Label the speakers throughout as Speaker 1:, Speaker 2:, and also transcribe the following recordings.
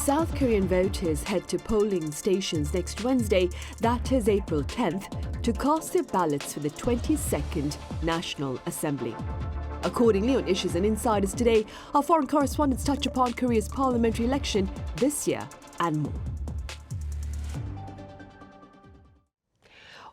Speaker 1: South Korean voters head to polling stations next Wednesday, that is April 10th, to cast their ballots for the 22nd National Assembly. Accordingly, on Issues and Insiders today, our foreign correspondents touch upon Korea's parliamentary election this year and more.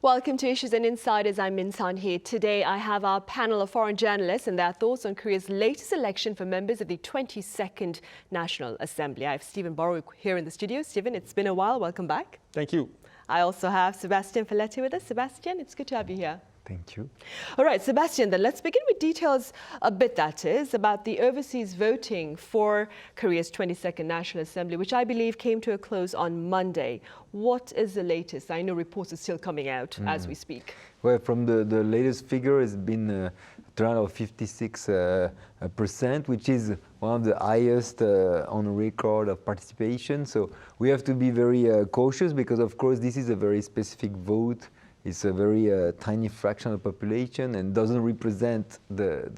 Speaker 1: Welcome to Issues and Insiders. I'm Min Sunhee. Today I have our panel of foreign journalists and their thoughts on Korea's latest election for members of the 22nd National Assembly. I have Steven Borowiec here in the studio. Steven, it's been a while. Welcome back.
Speaker 2: Thank you.
Speaker 1: I also have Sebastien Falletti with us. Sebastien, it's good to have you here.
Speaker 3: Thank you.
Speaker 1: All right, Sebastien, then let's begin with details a bit, that is, about the overseas voting for Korea's 22nd National Assembly, which I believe came to a close on Monday. What is the latest? I know reports are still coming out as we speak.
Speaker 3: Well, from the latest figure has been a turnout of 56%, which is one of the highest on record of participation. So we have to be very cautious because, of course, this is a very specific vote. It's a very tiny fraction of the population and doesn't represent the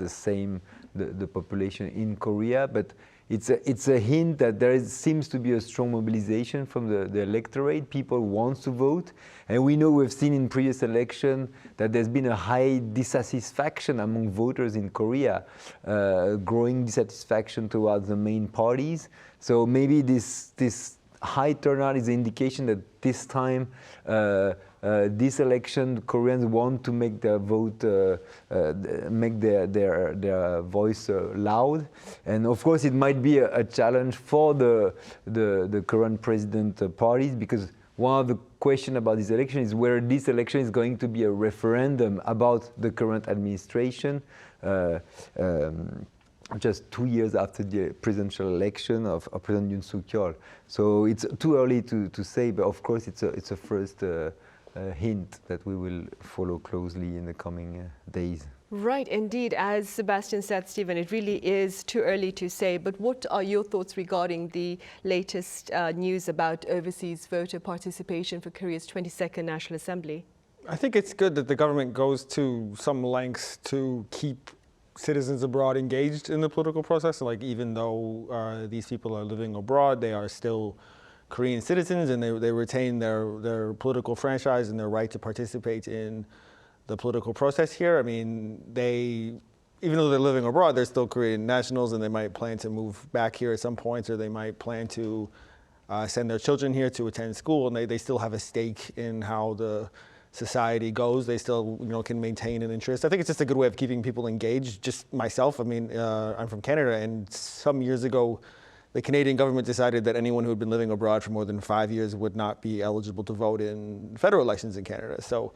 Speaker 3: population in Korea. But it's a hint that seems to be a strong mobilization from the electorate. People want to vote. And we know we've seen in previous election that there's been a high dissatisfaction among voters in Korea, growing dissatisfaction towards the main parties. So maybe this high turnout is an indication that this time this election, Koreans want to make their vote, make their voice loud, and of course it might be a challenge for the current president parties, because one of the questions about this election is whether this election is going to be a referendum about the current administration. Just 2 years after the presidential election of President Yoon Suk-yeol. So it's too early to say, but of course it's a first hint that we will follow closely in the coming days.
Speaker 1: Right, indeed. As Sebastien said, Steven, it really is too early to say, but what are your thoughts regarding the latest news about overseas voter participation for Korea's 22nd National Assembly?
Speaker 2: I think it's good that the government goes to some lengths to keep citizens abroad engaged in the political process. Like, even though these people are living abroad, they are still Korean citizens, and they retain their political franchise and their right to participate in the political process here. I mean, even though they're living abroad, they're still Korean nationals, and they might plan to move back here at some point, or they might plan to send their children here to attend school, and they still have a stake in how the society goes. They still, can maintain an interest. I think it's just a good way of keeping people engaged. Just myself, I mean, I'm from Canada, and some years ago, the Canadian government decided that anyone who had been living abroad for more than 5 years would not be eligible to vote in federal elections in Canada. So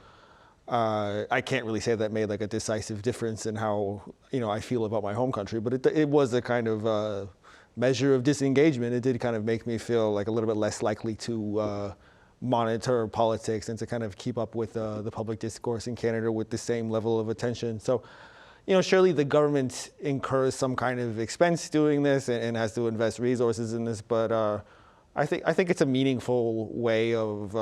Speaker 2: I can't really say that made like a decisive difference in how, I feel about my home country, but it was a kind of measure of disengagement. It did kind of make me feel like a little bit less likely to monitor politics and to kind of keep up with the public discourse in Canada with the same level of attention. So, surely the government incurs some kind of expense doing this and has to invest resources in this, but I think it's a meaningful way of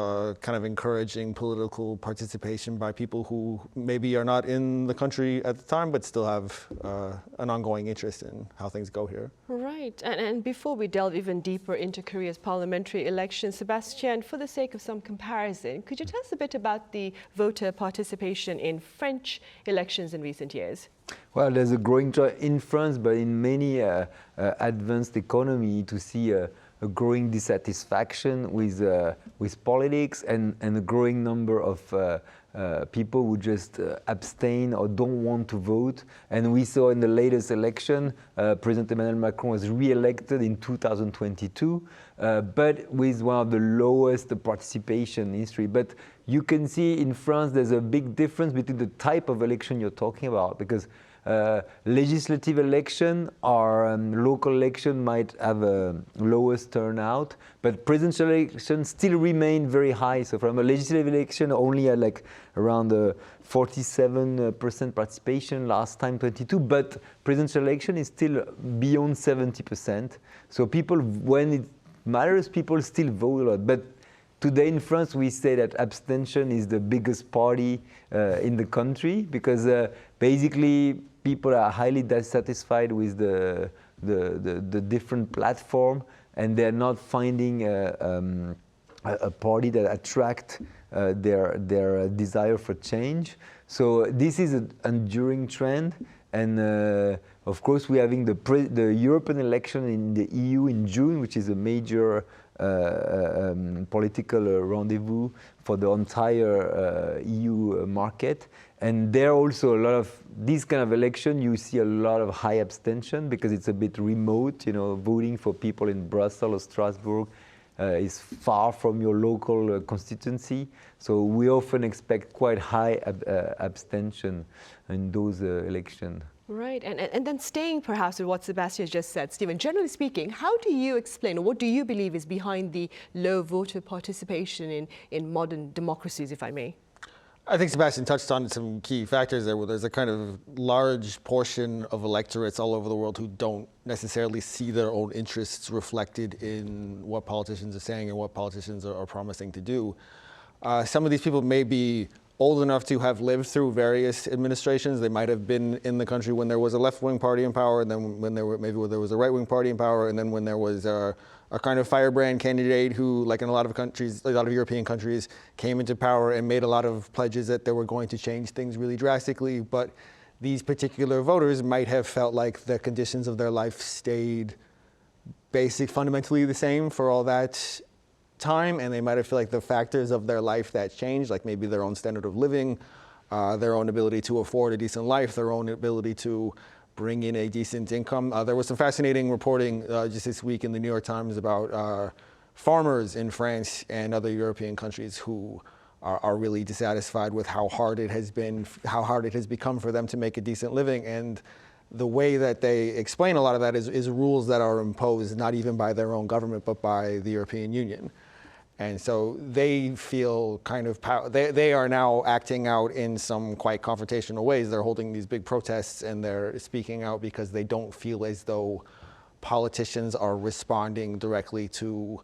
Speaker 2: kind of encouraging political participation by people who maybe are not in the country at the time, but still have an ongoing interest in how things go here.
Speaker 1: Right. And before we delve even deeper into Korea's parliamentary elections, Sebastien, for the sake of some comparison, could you tell us a bit about the voter participation in French elections in recent years?
Speaker 3: Well, there's a growing trend in France, but in many advanced economies, to see a growing dissatisfaction with politics and a growing number of people who just abstain or don't want to vote. And we saw in the latest election, President Emmanuel Macron was re-elected in 2022, but with one of the lowest participation in history. But you can see in France there's a big difference between the type of election you're talking about, because legislative election or local election might have a lowest turnout, but presidential elections still remain very high. So from a legislative election, only had like around 47% participation last time, 22, but presidential election is still beyond 70%. So people, when it matters, people still vote a lot. But today in France, we say that abstention is the biggest party in the country, because basically people are highly dissatisfied with the different platform. and they're not finding a party that attracts their desire for change. So this is an enduring trend, and of course we're having the European election in the EU in June, which is a major political rendezvous for the entire EU market. And there also a lot of this kind of election, you see a lot of high abstention because it's a bit remote. You know, voting for people in Brussels or Strasbourg is far from your local constituency. So we often expect quite high abstention in those elections.
Speaker 1: Right, and then staying perhaps with what Sebastien just said, Steven, generally speaking, how do you explain, or what do you believe is behind the low voter participation in modern democracies, if I may?
Speaker 2: I think Sebastien touched on some key factors there, where there's a kind of large portion of electorates all over the world who don't necessarily see their own interests reflected in what politicians are saying and what politicians are promising to do. Some of these people may be old enough to have lived through various administrations. They might have been in the country when there was a left-wing party in power, and then when there was a right-wing party in power, and then when there was a kind of firebrand candidate who, like in a lot of countries, a lot of European countries, came into power and made a lot of pledges that they were going to change things really drastically. But these particular voters might have felt like the conditions of their life stayed fundamentally the same for all that time, and they might have felt like the factors of their life that changed, like maybe their own standard of living, their own ability to afford a decent life, their own ability to bring in a decent income. There was some fascinating reporting just this week in the New York Times about farmers in France and other European countries who are really dissatisfied with how hard it has become for them to make a decent living. And the way that they explain a lot of that is rules that are imposed not even by their own government, but by the European Union. And so they feel kind of, they are now acting out in some quite confrontational ways. They're holding these big protests and they're speaking out because they don't feel as though politicians are responding directly to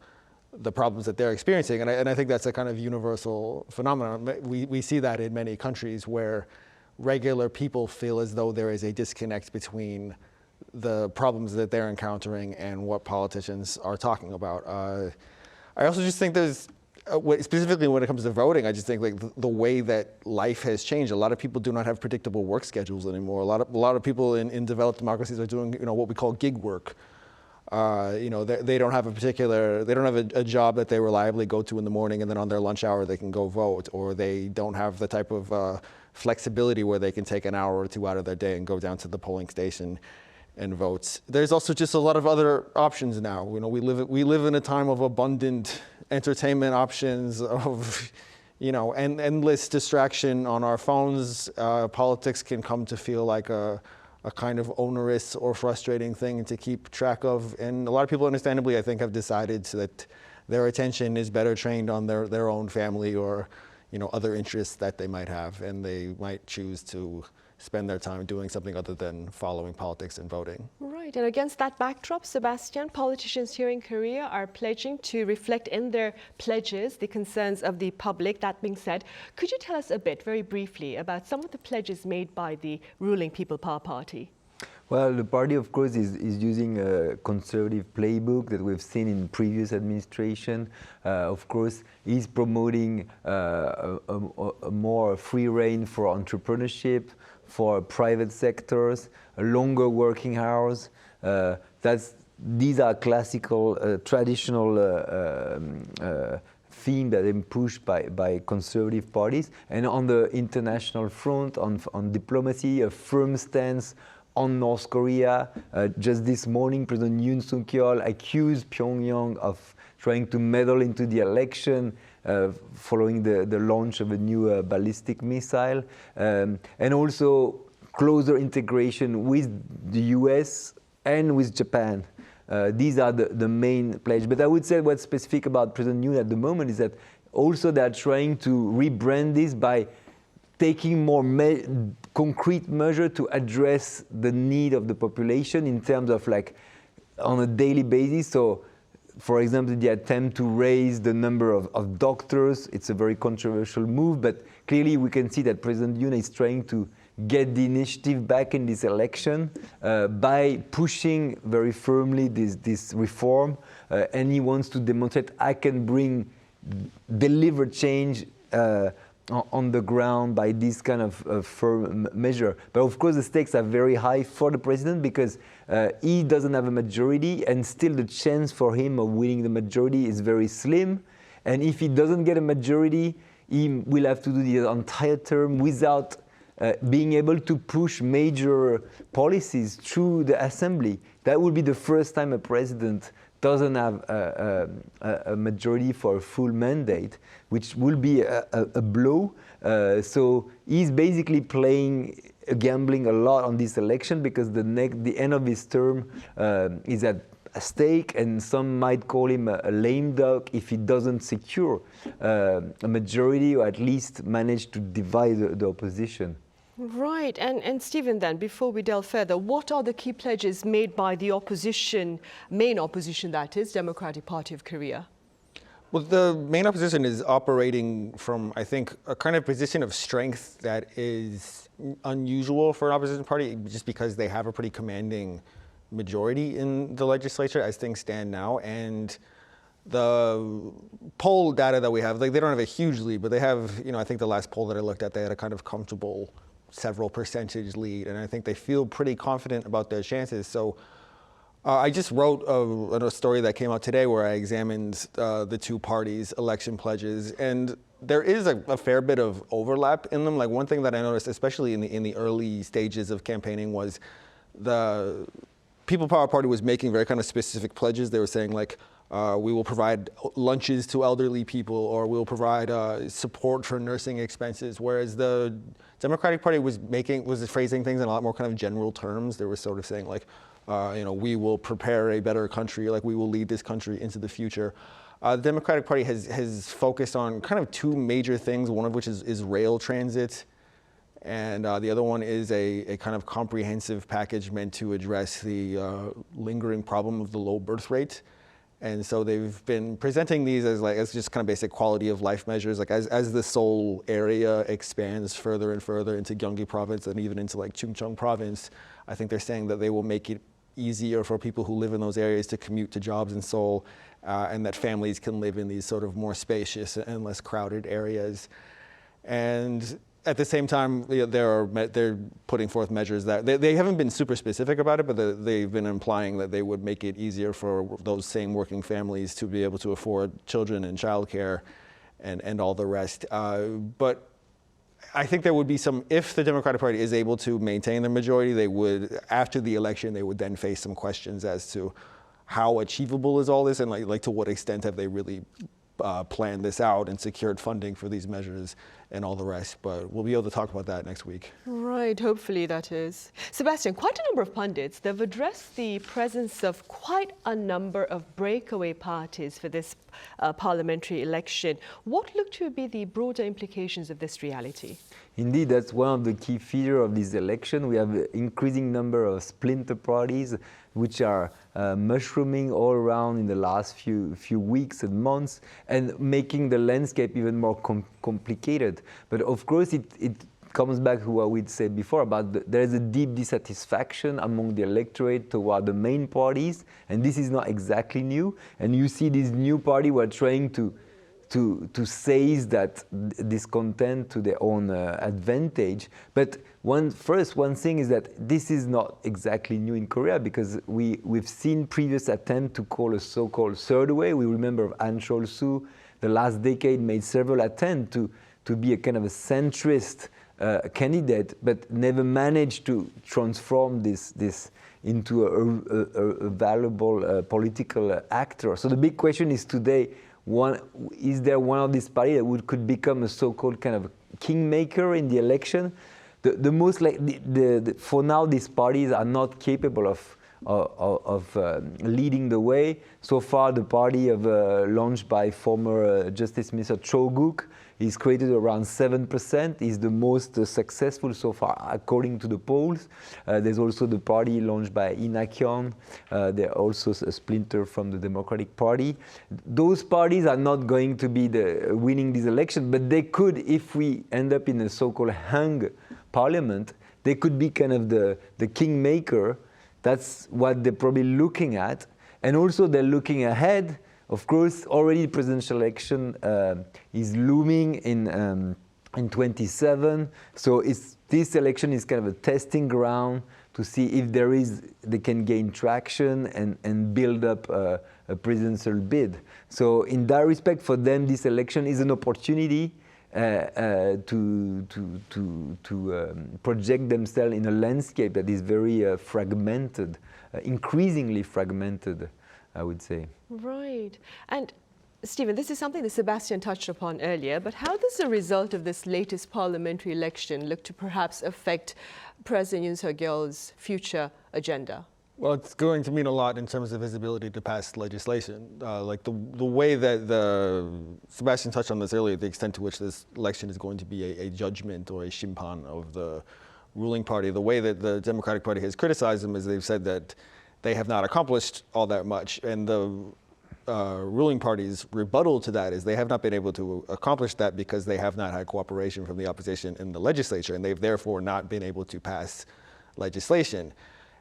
Speaker 2: the problems that they're experiencing. And I think that's a kind of universal phenomenon. We see that in many countries where regular people feel as though there is a disconnect between the problems that they're encountering and what politicians are talking about. I also just think there's, specifically when it comes to voting, I just think like the way that life has changed. A lot of people do not have predictable work schedules anymore. A lot of people in developed democracies are doing, what we call gig work. They don't have a job that they reliably go to in the morning, and then on their lunch hour they can go vote, or they don't have the type of flexibility where they can take an hour or two out of their day and go down to the polling station and vote. There's also just a lot of other options now. We live in a time of abundant entertainment options, of and endless distraction on our phones. Politics can come to feel like a kind of onerous or frustrating thing to keep track of. And a lot of people, understandably, I think, have decided that their attention is better trained on their own family or other interests that they might have, and they might choose to spend their time doing something other than following politics and voting.
Speaker 1: Right, and against that backdrop, Sebastien, politicians here in Korea are pledging to reflect in their pledges the concerns of the public. That being said, could you tell us a bit, very briefly, about some of the pledges made by the ruling People Power Party?
Speaker 3: Well, the party, of course, is using a conservative playbook that we've seen in previous administration. Of course, is promoting a more free rein for entrepreneurship, for private sectors, longer working hours. These are classical, traditional themes that are pushed by conservative parties. And on the international front, on diplomacy, a firm stance on North Korea. Just this morning, President Min Sunhee accused Pyongyang of trying to meddle into the election following the launch of a new ballistic missile, and also closer integration with the US and with Japan. These are the main pledges. But I would say what's specific about President Yoon at the moment is that also they're trying to rebrand this by taking more concrete measures to address the need of the population in terms of like on a daily basis. So, for example, the attempt to raise the number of doctors, it's a very controversial move, but clearly we can see that President Yoon is trying to get the initiative back in this election by pushing very firmly this reform, and he wants to demonstrate I can bring deliver change on the ground by this kind of firm measure. But of course the stakes are very high for the president because he doesn't have a majority, and still the chance for him of winning the majority is very slim. And if he doesn't get a majority, he will have to do the entire term without being able to push major policies through the assembly. That would be the first time a president doesn't have a majority for a full mandate, which will be a blow. So he's basically gambling a lot on this election because the end of his term is at stake, and some might call him a lame duck if he doesn't secure a majority or at least manage to divide the opposition.
Speaker 1: Right. And Steven, then, before we delve further, what are the key pledges made by the opposition, main opposition that is, Democratic Party of Korea?
Speaker 2: Well, the main opposition is operating from, I think, a kind of position of strength that is unusual for an opposition party just because they have a pretty commanding majority in the legislature as things stand now. And the poll data that we have, like, they don't have a huge lead, but they have, I think the last poll that I looked at, they had a kind of comfortable several percentage lead, and I think they feel pretty confident about their chances. So I just wrote a story that came out today where I examined the two parties' election pledges, and there is a fair bit of overlap in them. Like, one thing that I noticed, especially in the early stages of campaigning, was the People Power Party was making very kind of specific pledges. They were saying, like, we will provide lunches to elderly people, or we'll provide support for nursing expenses. Whereas the Democratic Party was phrasing things in a lot more kind of general terms. They were sort of saying, like, we will prepare a better country, like we will lead this country into the future. The Democratic Party has focused on kind of two major things, one of which is rail transit, and the other one is a kind of comprehensive package meant to address the lingering problem of the low birth rate. And so they've been presenting these as just kind of basic quality of life measures. Like, as the Seoul area expands further and further into Gyeonggi province and even into like Chungcheong province, I think they're saying that they will make it easier for people who live in those areas to commute to jobs in Seoul, and that families can live in these sort of more spacious and less crowded areas. And at the same time, they're putting forth measures that they haven't been super specific about it, but they've been implying that they would make it easier for those same working families to be able to afford children and childcare and all the rest. But I think there would be if the Democratic Party is able to maintain their majority, they would, after the election, they would then face some questions as to how achievable is all this, and like to what extent have they really planned this out and secured funding for these measures and all the rest. But we'll be able to talk about that next week.
Speaker 1: Right, hopefully that is. Sebastien, quite a number of pundits, they've addressed the presence of quite a number of breakaway parties for this parliamentary election. What look to be the broader implications of this reality? Indeed,
Speaker 3: that's one of the key features of this election. We have an increasing number of splinter parties which are mushrooming all around in the last few weeks and months, and making the landscape even more complicated. But of course, it comes back to what we'd said before about there is a deep dissatisfaction among the electorate toward the main parties, and this is not exactly new. And you see this new party who are trying to seize that discontent to their own advantage. But one thing is that this is not exactly new in Korea, because we've seen previous attempts to call a so-called third way. We remember Ahn Cheol-soo, the last decade, made several attempts to be a kind of a centrist candidate, but never managed to transform this into a valuable political actor. So the big question is today, is there one of these parties that could become a so-called kind of kingmaker in the election? For now, these parties are not capable of leading the way. So far, the party launched by former Justice Minister Cho Guk is created around 7%, is the most successful so far, according to the polls. There's also the party launched by Lee Na-kyung. They're also a splinter from the Democratic Party. Those parties are not going to be winning this election, but they could, if we end up in a so-called hung parliament, they could be kind of the kingmaker. That's what they're probably looking at. And also they're looking ahead. Of course, already the presidential election is looming in 27. So this election is kind of a testing ground to see if they can gain traction and build up a presidential bid. So in that respect, for them, this election is an opportunity to project themselves in a landscape that is very fragmented, increasingly fragmented, I would say.
Speaker 1: Right. And Steven, this is something that Sebastien touched upon earlier, but how does the result of this latest parliamentary election look to perhaps affect President Yoon Suk-yeol's future agenda?
Speaker 2: Well, it's going to mean a lot in terms of his ability to pass legislation. Like the way that Sebastien touched on this earlier, the extent to which this election is going to be a judgment or a shimpan of the ruling party. The way that the Democratic Party has criticized them is they've said that they have not accomplished all that much, and the ruling party's rebuttal to that is they have not been able to accomplish that because they have not had cooperation from the opposition in the legislature, and they've therefore not been able to pass legislation.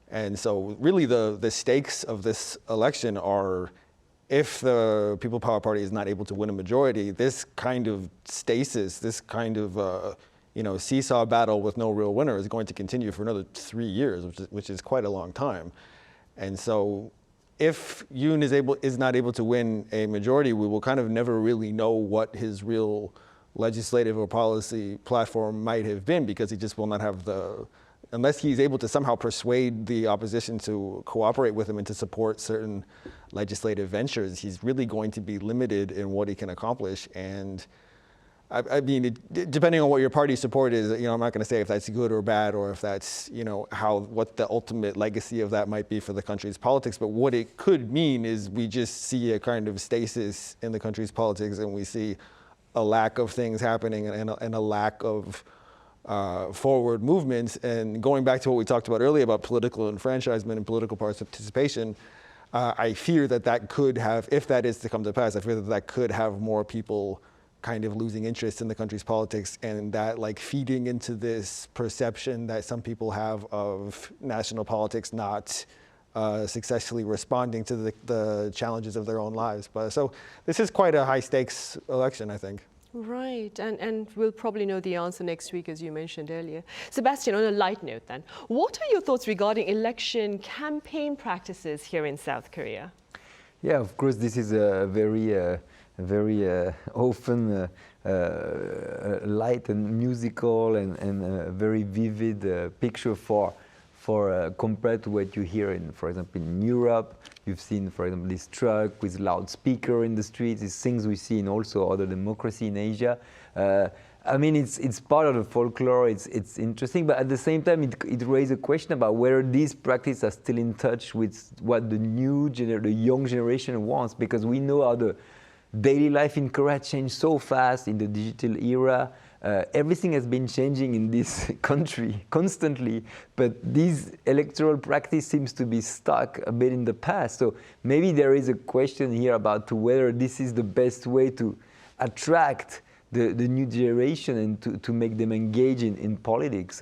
Speaker 2: And so really the stakes of this election are, if the People Power Party is not able to win a majority, this kind of stasis, this kind of seesaw battle with no real winner is going to continue for another 3 years, which is quite a long time. And so if Yoon is not able to win a majority, we will kind of never really know what his real legislative or policy platform might have been, because he just will not have unless he's able to somehow persuade the opposition to cooperate with him and to support certain legislative ventures, he's really going to be limited in what he can accomplish. And I mean, depending on what your party support is, I'm not going to say if that's good or bad, or if that's, what the ultimate legacy of that might be for the country's politics. But what it could mean is we just see a kind of stasis in the country's politics, and we see a lack of things happening and a lack of forward movements. And going back to what we talked about earlier about political enfranchisement and political participation, I fear that could have, if that is to come to pass, I fear that could have more people kind of losing interest in the country's politics, and that like feeding into this perception that some people have of national politics not successfully responding to the challenges of their own lives. But so this is quite a high stakes election, I think.
Speaker 1: Right, and we'll probably know the answer next week, as you mentioned earlier. Sebastien, on a light note then, what are your thoughts regarding election campaign practices here in South Korea?
Speaker 3: Yeah, of course, this is a very often light and musical and very vivid picture for compared to what you hear in, for example, in Europe. You've seen, for example, this truck with loudspeaker in the streets. These things we see in also other democracy in Asia. I mean, it's part of the folklore. It's interesting, but at the same time, it raises a question about whether these practices are still in touch with what the young generation wants, because we know how the daily life in Korea changed so fast in the digital era. Everything has been changing in this country constantly, but this electoral practice seems to be stuck a bit in the past. So maybe there is a question here about whether this is the best way to attract the new generation and to make them engage in politics,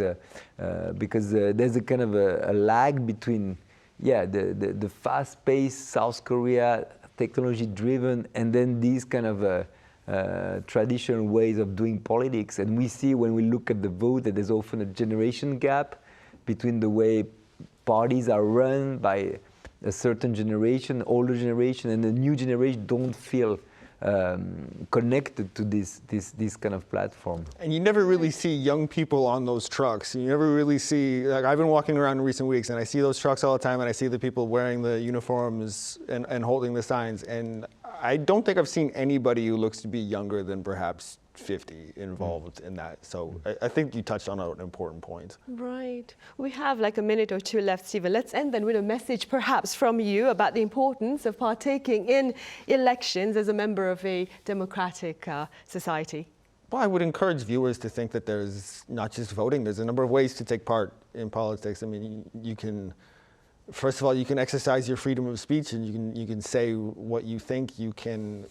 Speaker 3: because there's a kind of a lag between the fast-paced South Korea, technology-driven, and then these kind of traditional ways of doing politics. And we see when we look at the vote that there's often a generation gap between the way parties are run by a certain generation, older generation, and the new generation don't feel connected to this kind of platform. And
Speaker 2: you never really see young people on those trucks. You never really see, like, I've been walking around in recent weeks and I see those trucks all the time, and I see the people wearing the uniforms and holding the signs, and I don't think I've seen anybody who looks to be younger than perhaps 50 involved in that. So I think you touched on an important point.
Speaker 1: Right. We have like a minute or two left, Steven. Let's end then with a message perhaps from you about the importance of partaking in elections as a member of a democratic society.
Speaker 2: Well, I would encourage viewers to think that there's not just voting. There's a number of ways to take part in politics. I mean, you can, first of all, you can exercise your freedom of speech, and you can say what you think. You can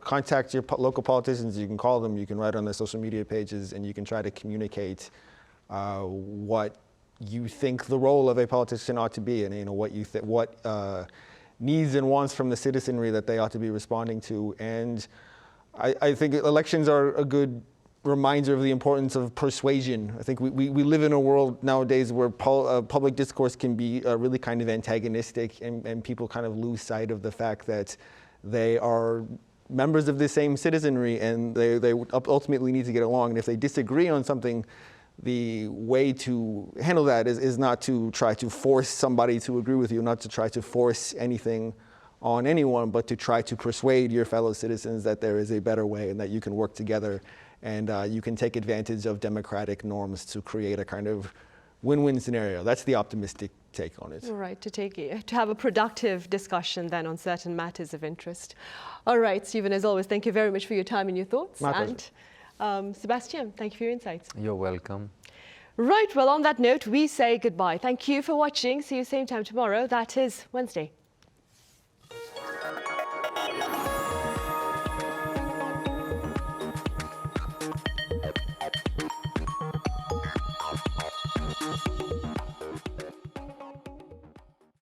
Speaker 2: contact your local politicians. You can call them. You can write on their social media pages, and you can try to communicate what you think the role of a politician ought to be, and what you what needs and wants from the citizenry that they ought to be responding to. And I think elections are a good reminder of the importance of persuasion. I think we live in a world nowadays where public discourse can be really kind of antagonistic, and people kind of lose sight of the fact that they are members of the same citizenry, and they ultimately need to get along. And if they disagree on something, the way to handle that is not to try to force somebody to agree with you, not to try to force anything on anyone, but to try to persuade your fellow citizens that there is a better way and that you can work together, and you can take advantage of democratic norms to create a kind of win-win scenario. That's the optimistic take on it.
Speaker 1: All right, to have a productive discussion then on certain matters of interest. All right, Steven, as always, thank you very much for your time and your thoughts.
Speaker 2: My pleasure.
Speaker 1: And Sebastien, thank you for your insights.
Speaker 3: You're welcome.
Speaker 1: Right, well, on that note, we say goodbye. Thank you for watching. See you same time tomorrow. That is Wednesday.